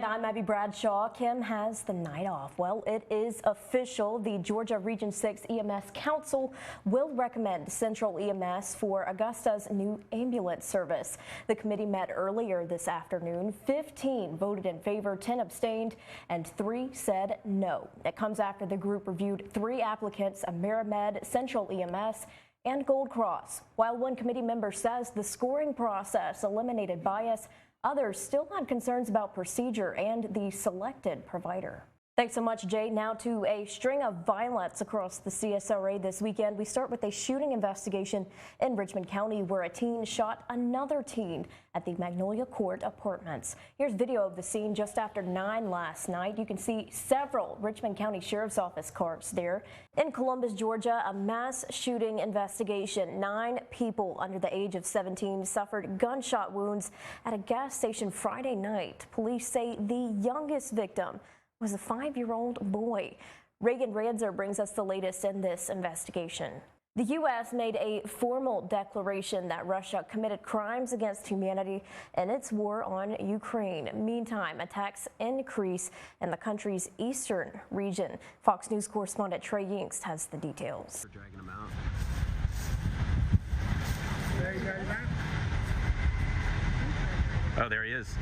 And I'm Abby Bradshaw. Kim has the night off. Well, it is official. The Georgia Region 6 EMS Council will recommend Central EMS for Augusta's new ambulance service. The committee met earlier this afternoon. 15 voted in favor, 10 abstained, and 3 said no. It comes after the group reviewed 3 applicants, AmeriMed, Central EMS, and Gold Cross. While one committee member says the scoring process eliminated bias, others still had concerns about procedure and the selected provider. Thanks so much, Jay. Now to a string of violence across the CSRA this weekend. We start with a shooting investigation in Richmond County where a teen shot another teen at the Magnolia Court Apartments. Here's video of the scene just after 9 last night. You can see several Richmond County Sheriff's Office cars there. In Columbus, Georgia, a mass shooting investigation. 9 people under the age of 17 suffered gunshot wounds at a gas station Friday night. Police say the youngest victim was a 5-year-old boy. Reagan Ranzer brings us the latest in this investigation. The U.S. made a formal declaration that Russia committed crimes against humanity in its war on Ukraine. Meantime, attacks increase in the country's eastern region. Fox News correspondent Trey Yingst has the details. We're dragging him out. Oh, there he is.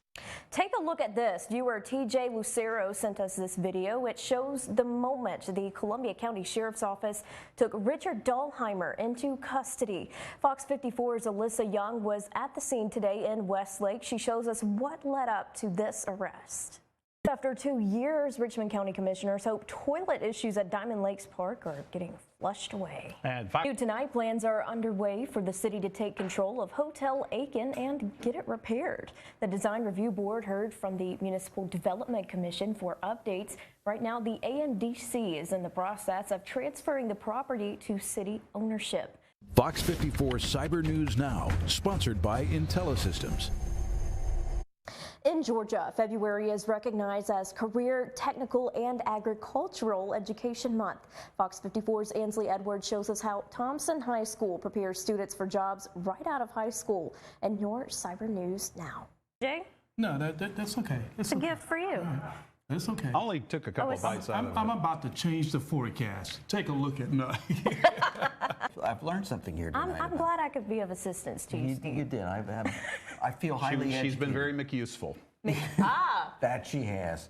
Take a look at this. Viewer TJ Lucero sent us this video. It shows the moment the Columbia County Sheriff's Office took Richard Dahlheimer into custody. Fox 54's Alyssa Young was at the scene today in Westlake. She shows us what led up to this arrest. After 2 years, Richmond County commissioners hope toilet issues at Diamond Lakes Park are getting flushed away. New tonight, plans are underway for the city to take control of Hotel Aiken and get it repaired. The Design Review Board heard from the Municipal Development Commission for updates. Right now, the AMDC is in the process of transferring the property to city ownership. Fox 54 Cyber News Now, sponsored by IntelliSystems. In Georgia, February is recognized as Career, Technical, and Agricultural Education Month. Fox 54's Ansley Edwards shows us how Thompson High School prepares students for jobs right out of high school. And your Cyber News Now. Jay? No, that's okay. It's a gift for you. That's okay. I only took a couple bites out of it. I'm about to change the forecast. Take a look at no. I've learned something here tonight. I'm glad I could be of assistance to you, Steve. You did. I feel highly educated. She's been very McUseful. That she has.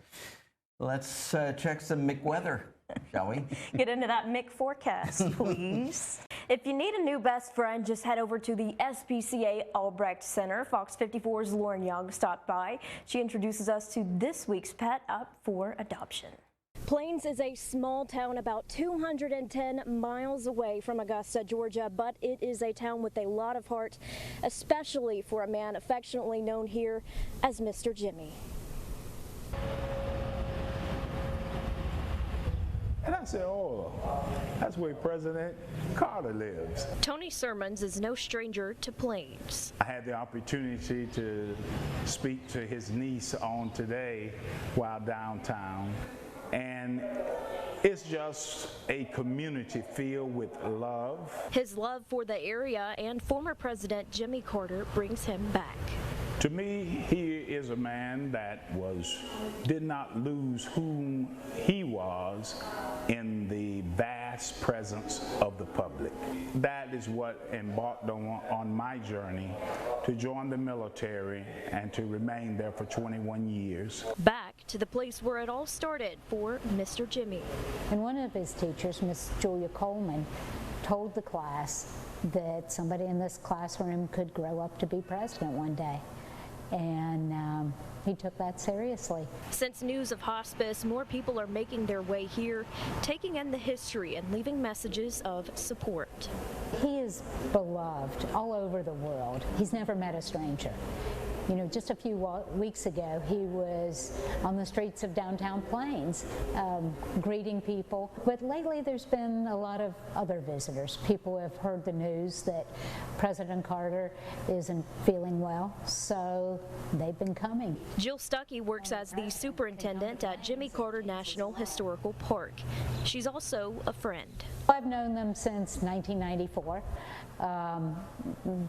Let's check some McWeather, shall we? Get into that Mick forecast, please. If you need a new best friend, just head over to the SPCA Albrecht Center. Fox 54's Lauren Young stopped by. She introduces us to this week's pet up for adoption. Plains is a small town about 210 miles away from Augusta, Georgia, but it is a town with a lot of heart, especially for a man affectionately known here as Mr. Jimmy. And I said, oh, that's where President Carter lives. Tony Sermons is no stranger to Plains. I had the opportunity to speak to his niece on today while downtown. And it's just a community filled with love. His love for the area and former President Jimmy Carter brings him back. To me, he is a man that did not lose whom he was in the vast presence of the public. That is what embarked on my journey to join the military and to remain there for 21 years. Back to the place where it all started for Mr. Jimmy. And one of his teachers, Miss Julia Coleman, told the class that somebody in this classroom could grow up to be president one day. And he took that seriously. Since news of hospice, more people are making their way here, taking in the history and leaving messages of support. He is beloved all over the world. He's never met a stranger. You know, just a few weeks ago, he was on the streets of downtown Plains greeting people. But lately, there's been a lot of other visitors. People have heard the news that President Carter isn't feeling well, so they've been coming. Jill Stuckey works as the superintendent at Jimmy Carter National Historical Park. She's also a friend. I've known them since 1994.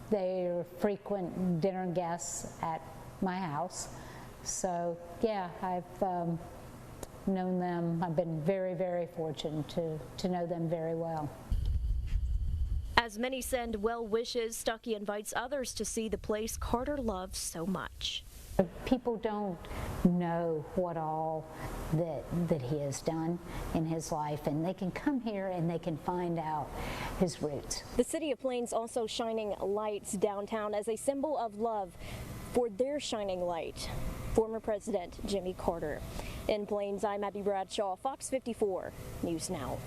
They're frequent dinner guests at my house. So yeah, I've known them. I've been very, very fortunate to know them very well. As many send well wishes, Stuckey invites others to see the place Carter loves so much. People don't know what all that he has done in his life, and they can come here and they can find out his roots. The City of Plains also shining lights downtown as a symbol of love for their shining light, former President Jimmy Carter. In Plains, I'm Abby Bradshaw, Fox 54 News Now.